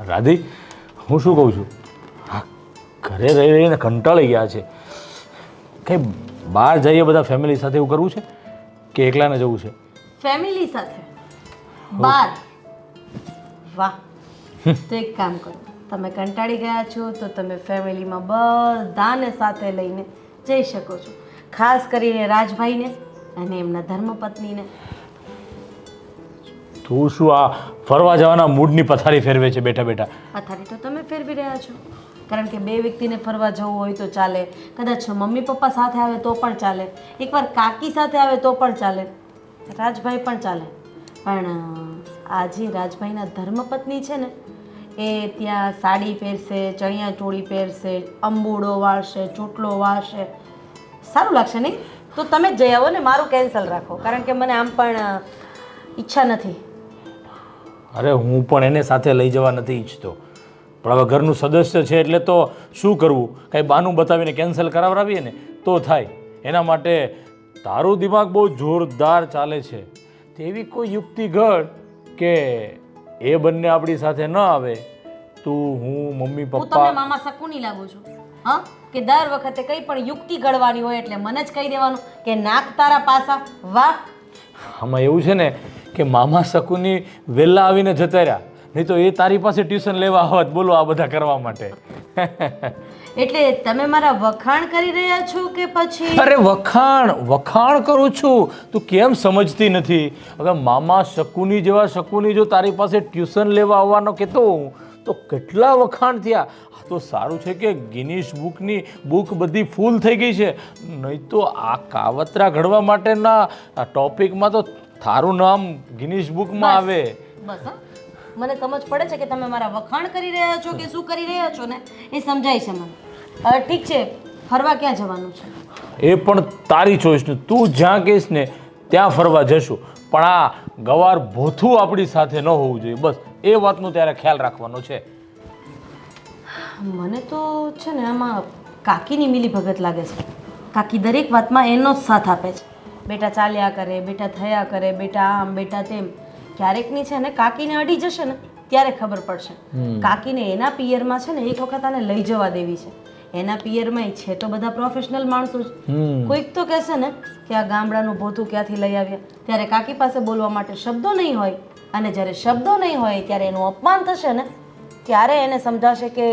રાધી, હું શું કહું છું, હા, ઘરે રહી રહીને કંટાળી ગયા છે. કંઈ બહાર જઈએ બધા ફેમિલી સાથે, એવું કરવું છે કે એકલાને જવું છે? ફેમિલી સાથે બાર? વાહ! તો એક કામ કરો, તમે કંટાળી ગયા છો તો તમે ફેમિલીમાં બધાને સાથે લઈને જઈ શકો છો, ખાસ કરીને રાજભાઈને અને એમના ધર્મપત્નીને. તું શું આ ફરવા જવાના મૂડની પથારી ફેરવે છે બેઠા બેઠા? પથારી તો તમે ફેરવી રહ્યા છો, કારણ કે બે વ્યક્તિને ફરવા જવું હોય તો ચાલે, કદાચ મમ્મી પપ્પા સાથે આવે તો પણ ચાલે, એકવાર કાકી સાથે આવે તો પણ ચાલે, રાજભાઈ પણ ચાલે. પણ આજે રાજભાઈના ધર્મપત્ની છે ને, એ ત્યાં સાડી પહેરશે, ચણિયા ચોળી પહેરશે, અંબુડો વાળશે, ચોટલો વાળશે, સારું લાગશે નહીં? તો તમે જ જઈ આવો ને, મારું કેન્સલ રાખો, કારણ કે મને આમ પણ ઈચ્છા નથી. અરે હું પણ એને સાથે લઈ જવા નથી ઈચ્છતો, પણ હવે ઘરનું સદસ્ય છે એટલે તો શું કરવું, કાંઈ બહાનું બતાવીને કેન્સલ કરાવડાવીએ ને તો થાય. એના માટે તારું દિમાગ બહુ જોરદાર ચાલે છે. તેવી કોઈ યુક્તિ ઘડ કે એ બંને આપણી સાથે ન આવે, તું, હું, મમ્મી હું તમને પપ્પા. મામા શકુની લાગુ છું? હા, કે દર વખતે કંઈ પણ યુક્તિ ઘડવાની હોય એટલે મને જ કહી દેવાનું કે નાક તારા પાસા. વાહ! આમાં એવું છે ને કે મામા શકુની વહેલા આવીને જતા રહ્યા, નહીં તો એ તારી પાસે ટ્યુશન લેવા આવત, બોલો, આ બધા કરવા માટે. એટલે તમે મારા વખાણ કરી રહ્યા છો કે પછી? અરે વખાણ કરું છું, તું કેમ સમજતી નથી? હવે મામા શકુની જેવા શકુની જો તારી પાસે ટ્યુશન લેવા આવવાનો કહેતો હું તો કેટલા વખાણ થયા. આ તો સારું છે કે ગિનીશ બુકની બુક બધી ફૂલ થઈ ગઈ છે, નહીં તો આ કાવતરા ઘડવા માટેના ટોપિકમાં તો તારું નામ ગિનીશ બુકમાં આવે. બસ હા, મને સમજ પડે છે કે તમે મારા વખાણ કરી રહ્યા છો કે શું કરી રહ્યા છો ને, એ સમજાય છે મને. ઠીક છે, ફરવા ક્યાં જવાનું છે? એ પણ તારી ચોઈસ ને, તું જ્યાં કહીશ ને ત્યાં ફરવા જશું, પણ આ ગવાર ભોથું આપણી સાથે ન હોવું જોઈએ, બસ એ વાતનો ત્યારે ખ્યાલ રાખવાનો છે. મને તો છે ને આમાં કાકીની મિલી ભગત લાગે છે. કાકી દરેક વાતમાં એનો જ સાથ આપે છે. બેટા ચાલ્યા કરે, બેટા થયા કરે, બેટા આમ, બેટા તેમ. ક્યારેકની છે ને કાકીને અડી જશે ને ત્યારે ખબર પડશે. કાકીને એના પિયરમાં છે ને એક વખત આને લઈ જવા દેવી છે. એના પિયરમાં છે તો બધા પ્રોફેશનલ માણસો જ. કોઈક તો કહેશે ને કે આ ગામડાનું ભોથું ક્યાંથી લઈ આવ્યા, ત્યારે કાકી પાસે બોલવા માટે શબ્દો નહીં હોય, અને જ્યારે શબ્દો નહીં હોય ત્યારે એનું અપમાન થશે ને ત્યારે એને સમજાશે કે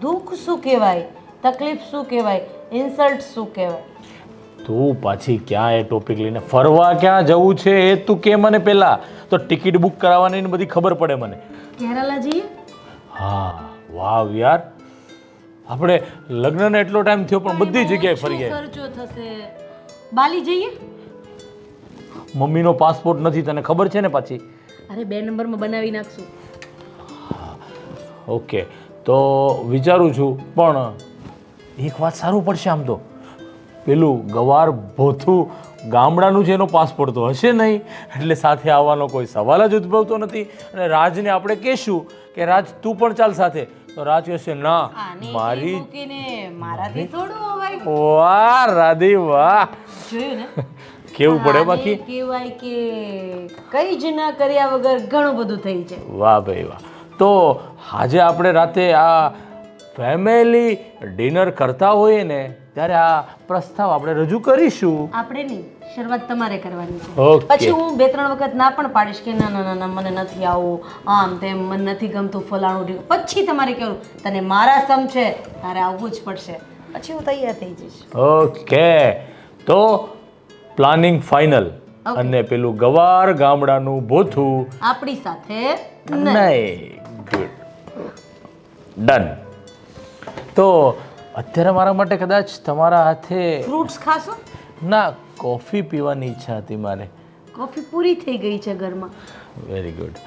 દુઃખ શું કહેવાય, તકલીફ શું કહેવાય, ઇન્સલ્ટ શું કહેવાય. તું પાછી ક્યાં એ ટોપિક લઈને ફરવા ક્યાં જવું છે એ તું કે મને પહેલા, તો ટિકિટ બુક કરાવવાની બધી ખબર પડે મને. કેરાલા જઈએ? હા, વાવ યાર, આપણે લગ્નને એટલો ટાઈમ થયો પણ બધી જગ્યાએ ફરી ગયા. ખર્ચો થશે. બાલી જઈએ? મમ્મીનો પાસપોર્ટ નથી, તને ખબર છે ને પાછી. અરે 2 નંબરમાં બનાવી નાખશું. ઓકે, તો વિચારું છું, પણ એક વાત સારું પડશે આમ તો, પેલું ગવાર ભોથું ગામડાનું છે, એનો પાસપોર્ટ તો હશે નહીં, એટલે સાથે આવવાનો કોઈ સવાલ જ ઉદ્ભવતો નથી. અને રાજને આપણે કહેશું કે રાજ તું પણ ચાલ સાથે, તો રાજ કહેશે ના, મારી મારાથી થોડું હોવાય. વાહ રાધી વાહ, જોયું ને કેવું પડે બાકી. કહેવાય કે કઈ જ ના કર્યા વગર ઘણું બધું થઈ જાય. વાહ ભાઈ વાહ. તો આજે આપણે રાતે આ ફેમિલી ડિનર કરતા હોઈએ ને ત્યારે આ પ્રસ્તાવ આપણે રજૂ કરીશું. આપણે નહીં, શરૂઆત તમારે કરવાની છે. ઓકે. પછી હું 2-3 વખત ના પણ પાડીશ કે ના ના ના મને નથી આવું, આમ તેમ, મને નથી ગમતું ફલાણું ઢીકણું. પછી તમારે કહેવું તને મારા સમ છે, તારે આવવું જ પડશે. પછી હું તૈયાર થઈ જઈશ. ઓકે, તો પ્લાનિંગ ફાઇનલ. અને પેલું ગવાર ગામડાનું ભોથું આપણી સાથે નહીં. Good, done. તો અત્યારે મારા માટે કદાચ તમારા હાથે ફ્રૂટ્સ ખાશો? ના, કોફી પીવાની ઈચ્છા હતી મારે. કોફી પૂરી થઈ ગઈ છે ઘરમાં. વેરી ગુડ,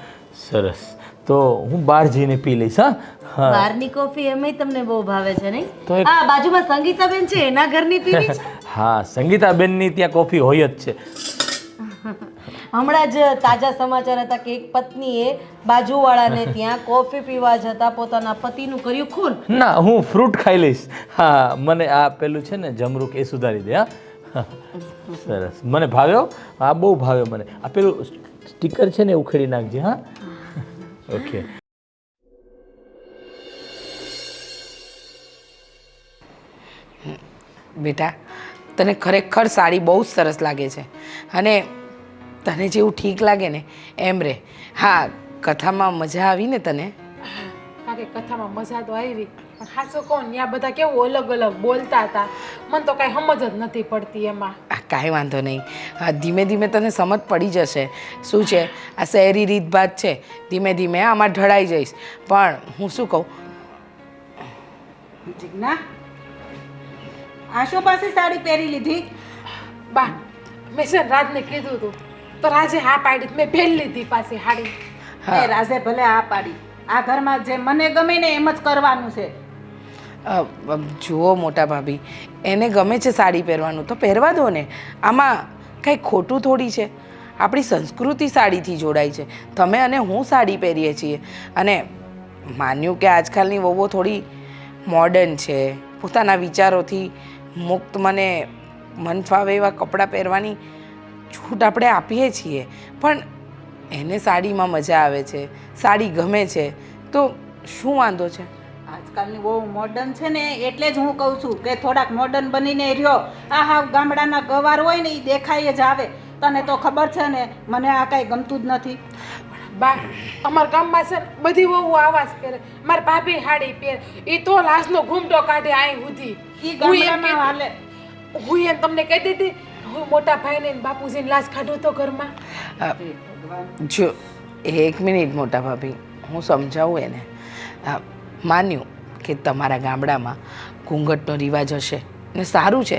સરસ. તો હું બહાર જઈને પી લઈશ. હા, બહારની કોફી એમાંય તમને બહુ ભાવે છે નહીં? તો એક- હા, બાજુમાં સંગીતાબેન છે, એના ઘરની પીવી છે. હા, સંગીતાબેનની ત્યાં કોફી હોય જ છે. હમણાં જ તાજા સમાચાર હતા કે એક પત્નીએ બાજુવાળાને ત્યાં કોફી પીવા જતા પોતાના પતિનું કર્યું ખૂન. ના, હું ફ્રૂટ ખાઈ લઈશ. હા, મને આ પેલું છે ને જમરૂક એ સુધારી દે. હા, સરસ, મને ભાવ્યો, આ બહુ ભાવ્યો મને. આ પેલું સ્ટીકર છે ને ઉખેડી નાખજે. હા, ઓકે. બેટા તને ખરેખર સાડી બહુ જ સરસ લાગે છે અને તને જેવું ઠીક લાગે ને એમ રે. હા, કથામાં મજા આવી ને તને? કારણ કે કથામાં મજા તો આવી પણ હાચું કહું ને, ત્યાં બધા કેવું અલગ અલગ બોલતા હતા, મને તો કાંઈ સમજ જ નથી પડતી એમાં. કાંઈ વાંધો નહીં, ધીમે ધીમે તને સમજ પડી જશે. શું છે, આ શહેરી રીતભાત છે, ધીમે ધીમે આમાં ઢળાઈ જઈશ. પણ હું શું કહું, જીજ્ઞા આ શું પાછી સાડી પહેરી લીધી? બા, મેં છે ને રાજને કીધું હતું તો રાજે હા પાડી, મેં પહેરી લીધી પાછી હાડી. એ રાજે ભલે આ પાડી, આ ઘરમાં જે મને ગમે ને એમ જ કરવાનું છે. જુઓ મોટા ભાભી, એને ગમે છે સાડી પહેરવાનું તો પહેરવા દો ને. આમાં કંઈ ખોટું થોડી છે. આપણી સંસ્કૃતિ સાડીથી જોડાય છે. તમે અને હું સાડી પહેરીએ છીએ અને માન્યું કે આજકાલની વહુઓ થોડી મોડર્ન છે, પોતાના વિચારોથી મુક્ત, મને મન ફાવે એવા કપડાં પહેરવાની છૂટ આપણે આપીએ છીએ. પણ એને સાડીમાં મજા આવે છે, સાડી ગમે છે, તો શું વાંધો છે? આજકાલની બહુ મોડર્ન છે ને એટલે જ હું કહું છું કે થોડાક મોડર્ન બનીને રહ્યો. આ હાવ ગામડાના ગવાર હોય ને એ દેખાય જ આવે. તને તો ખબર છે ને મને આ કાંઈ ગમતું જ નથી. બા, અમારા ગામમાં છે ને બધી વહુ આવા જ પહેરે. મારી ભાભી હાડી પહેરે, એ તો લાશનો ઘૂમટો કાઢે આઈ સુધી. ઈ ગામડામાં હાલે. હું એમ તમને કહી દીધી, હું મોટા ભાઈને ને બાપુજીને લાશ કાઢું તો ઘરમાં. જો એક મિનિટ મોટા ભાભી, હું સમજાવું એને. માન્યું કે તમારા ગામડામાં ઘૂંઘટનો રિવાજ હશે ને સારું છે,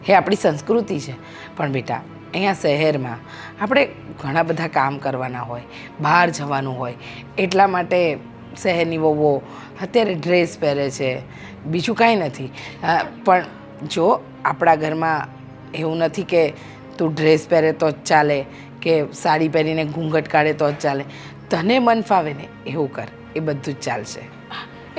એ આપણી સંસ્કૃતિ છે. પણ બેટા, અહીંયા શહેરમાં આપણે ઘણા બધા કામ કરવાના હોય, બહાર જવાનું હોય, એટલા માટે શહેરની વહુઓ અત્યારે ડ્રેસ પહેરે છે, બીજું કાંઈ નથી. પણ જો આપણા ઘરમાં એવું નથી કે તું ડ્રેસ પહેરે તો જ ચાલે કે સાડી પહેરીને ઘૂંઘટ કાઢે તો જ ચાલે. તને મન ફાવે ને એવું કર, એ બધું જ ચાલશે.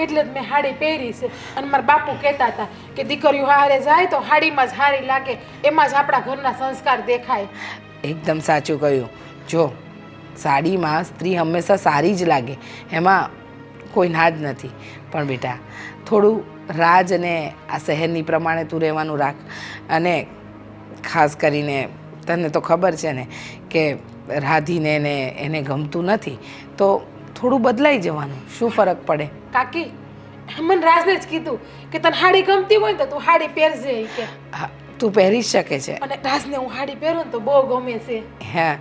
એટલે જ મેં હાડી પહેરી છે. અને મારા બાપુ કહેતા હતા કે દીકરીઓ હારે જાય તો હાડીમાં જ હારી લાગે, એમાં જ આપણા ઘરના સંસ્કાર દેખાય. એકદમ સાચું કહ્યું. જો સાડીમાં સ્ત્રી હંમેશા સારી જ લાગે, એમાં કોઈ ના જ નથી. પણ બેટા, થોડું રાજ અને આ શહેરની પ્રમાણે તું રહેવાનું રાખ. અને ખાસ કરીને તને તો ખબર છે ને કે રાધીને ને એને ગમતું નથી, તો થોડું બદલાઈ જવાનું, શું ફરક પડે? કાકી, મને રાજને જ કીધું કે તને હાડી ગમતી હોય ને તો તું હાડી પહેરજે ઈ કે. હા, તું પહેરી શકે છે. અને રાજને હું હાડી પહેરું ને તો બહુ ગમે છે. હા,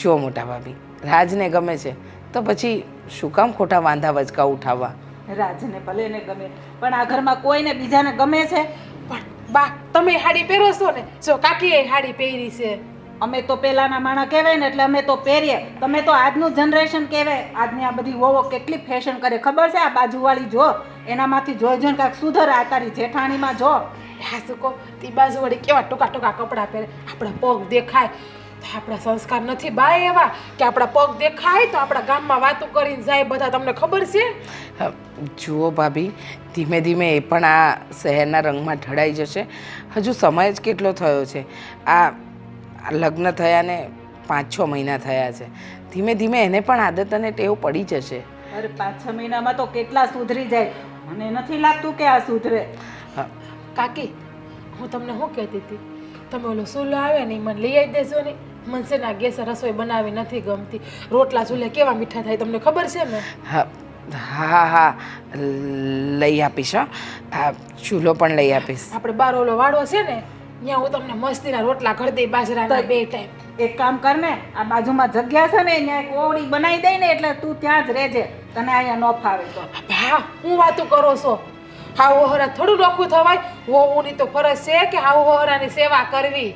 જો મોટા ભાભી, રાજને ગમે છે તો પછી શું કામ ખોટા વાંધા વચકા ઉઠાવવા? રાજને ભલે ને ગમે, પણ આ ઘરમાં કોઈને બીજાને ગમે છે? પણ બા, તમે હાડી પહેરો છો ને, જો કાકીએ હાડી પહેરી છે. અમે તો પહેલાના માણસ કહેવાય ને એટલે અમે તો પહેરીએ. તમે તો આજનું જનરેશન કહેવાય. આજની આ બધી વહુઓ કેટલી ફેશન કરે ખબર છે? આ બાજુવાળી જો, એનામાંથી જોઈ જોઈને કાંઈક સુધર. આ તારી જેઠાણીમાં જો, હા શું કહો, તે બાજુવાળી કેવા ટૂંકા ટૂંકા કપડાં પહેરે, આપણા પગ દેખાય. તો આપણા સંસ્કાર નથી બા એવા કે આપણા પગ દેખાય તો આપણા ગામમાં વાતો કરીને જાય બધા. તમને ખબર છે? જુઓ ભાભી, ધીમે ધીમે એ પણ આ શહેરના રંગમાં ઢળાઈ જશે. હજુ સમય જ કેટલો થયો છે. આ લગ્ન થયા ને 5-6 મહિના થયા છે. ધીમે ધીમે એને પણ આદત અને ટેવ પડી જશે. અરે 5-6 મહિનામાં તો કેટલા સુધરી જાય. મને નથી લાગતું કે આ સુધરે. કાકી, હું તમને શું કહેતી હતી, તમે ઓલો સૂલો આવે ને એ મને લઈ આવી દેજો ને. મને છે ને આ ગેસે રસોઈ બનાવી નથી ગમતી. રોટલા ચૂલે કેવા મીઠા થાય તમને ખબર છે ને? હા હા હા, લઈ આપીશ. હા, ચૂલો પણ લઈ આપીશ. આપણે બાર ઓલો વાડો છે ને, ત્યાં હું તમને મસ્તીના રોટલા ઘર દઈ, બાજરાના 2 ટાઈમ. એક કામ કર ને, આ બાજુમાં જગ્યા છે ને ત્યાં એક ઓવડી બનાવી દઈ ને એટલે તું ત્યાં જ રહેજે. તને અહીંયા ન ફાવે તો. હા, હું વાતું કરો છો? હાવ વહોરા થોડું નોખું થવાય. વહુની તો ફરજ છે કે હાવ વહોરાની સેવા કરવી.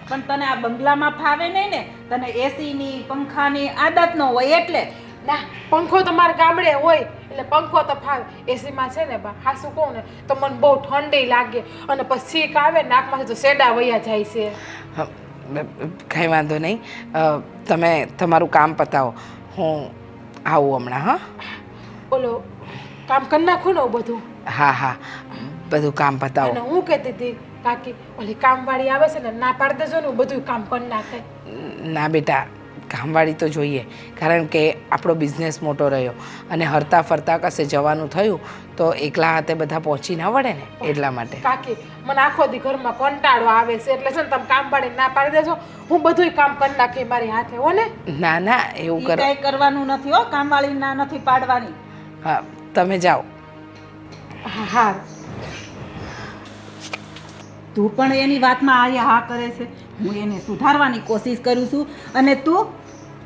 પણ તને આ બંગલામાં ફાવે નહીં ને, તને એસીની પંખાની આદત ન હોય એટલે. ના, પંખો તો મારા ગામડે હોય એટલે પંખો તો ફાવે. એસીમાં છે ને બા, હાસું કહું ને તો મને બહુ ઠંડી લાગે અને પછી છીક આવે નાકમાંથી તો સેડા વયા જાય છે. કંઈ વાંધો નહીં, તમે તમારું કામ પતાવો, હું આવું હમણાં. હા, બોલો, કામ કરી નાખું ને બધું? હા હા, બધું કામ પતાવો. અને હું કહેતી હતી કાકી, ઓલી કામવાળી આવે છે ને, ના પાડી દેજો ને, બધું કામ કરી નાખે. ના બેટા, કામવાળી તો જોઈએ, કારણ કે આપણો બિઝનેસ મોટો રહ્યો અને હરતા ફરતા કશે જવાનું થયું તો એકલા હાથે બધા પહોંચી ના વળે ને, એટલા માટે. કાકી મને આખો દી ઘરમાં કંટાળો આવે છે એટલે છે ને તમે કામ પાડીને ના પાડી દેજો, હું બધુંય કામ કરી નાખી મારી હાથે હો ને. ના ના એવું કરો. કાંઈ કરવાનું નથી હો, કામવાળી ના નથી પાડવાની. હા તમે જાઓ. હા તું પણ એની વાતમાં આયા હા કરે છે, હું એને સુધારવાની કોશિશ કરું છું. અને તું,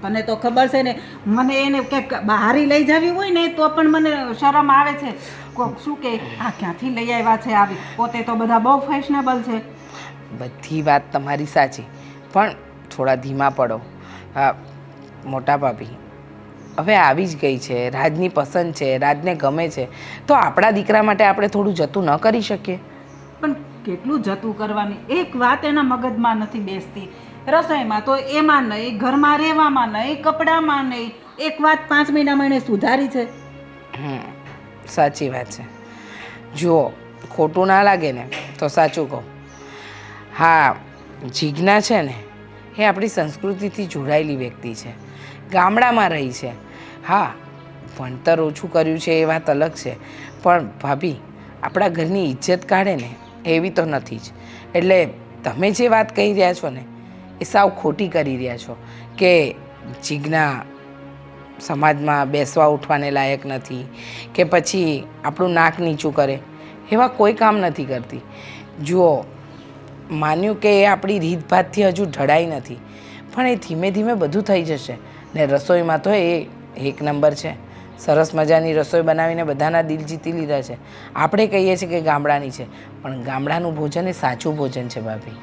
તને તો ખબર છે ને, મને એને કંઈક બહારી લઈ જવી હોય ને તો પણ મને શરમ આવે છે. કોક શું કે આ ક્યાંથી લઈ આવ્યા છે આવી, પોતે તો બધા બહુ ફેશનેબલ છે. બધી વાત તમારી સાચી, પણ થોડા ધીમા પડો. હા મોટા ભાભી હવે આવી જ ગઈ છે, રાજની પસંદ છે, રાજને ગમે છે, તો આપણા દીકરા માટે આપણે થોડું જતું ન કરી શકીએ? પણ કેટલું જતું કરવાની, એક વાત એના મગજમાં નથી બેસતી. રસોઈમાં તો એમાં નહીં, ઘરમાં રહેવામાં નહીં, કપડામાં નહીં. એક વાત 5 મહિનામાં એને સુધારી છે. સાચી વાત છે. જુઓ ખોટું ના લાગે ને તો સાચું કહું, હા જીજ્ઞા છે ને એ આપણી સંસ્કૃતિથી જોડાયેલી વ્યક્તિ છે, ગામડામાં રહી છે. હા ભણતર ઓછું કર્યું છે એ વાત અલગ છે, પણ ભાભી આપણા ઘરની ઇજ્જત કાઢે ને એવી તો નથી જ. એટલે તમે જે વાત કહી રહ્યા છો ને એ સાવ ખોટી કરી રહ્યા છો કે જીજ્ઞા સમાજમાં બેસવા ઉઠવાને લાયક નથી કે પછી આપણું નાક નીચું કરે, એવા કોઈ કામ નથી કરતી. જુઓ માન્યું કે એ આપણી રીતભાતથી હજુ ઢળાઈ નથી, પણ એ ધીમે ધીમે બધું થઈ જશે. ને રસોઈમાં તો એ એક નંબર છે, સરસ મજાની રસોઈ બનાવીને બધાના દિલ જીતી લીધા છે. આપણે કહીએ છીએ કે ગામડાની છે, પણ ગામડાનું ભોજન એ સાચું ભોજન છે ભાભી.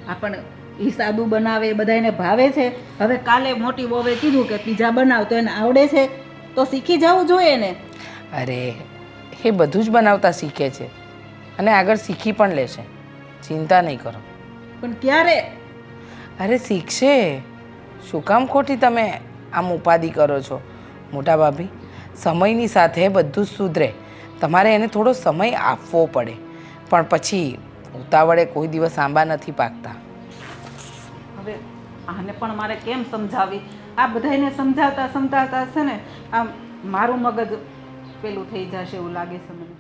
આ પણ એ સાદું બનાવે, બધાને ભાવે છે. હવે કાલે મોટી વહુએ કીધું કે પીઝા બનાવ, તો એને આવડે છે તો શીખી જવું જોઈએ ને. અરે એ બધું જ બનાવતા શીખે છે અને આગળ શીખી પણ લેશે, ચિંતા નહીં કરો. પણ ક્યારે? અરે શીખશે. શું કામ ખોટી તમે આમ ઉપાધિ કરો છો મોટા ભાભી? સમયની સાથે બધું જ સુધરે, તમારે એને થોડો સમય આપવો પડે, પણ પછી ઉતાવળે કોઈ દિવસ આંબા નથી પાકતા. હવે આને પણ મારે કેમ સમજાવી? આ બધાને સમજાવતા સમજાવતા છે ને આમ મારું મગજ પેલું થઈ જશે એવું લાગે છે મને.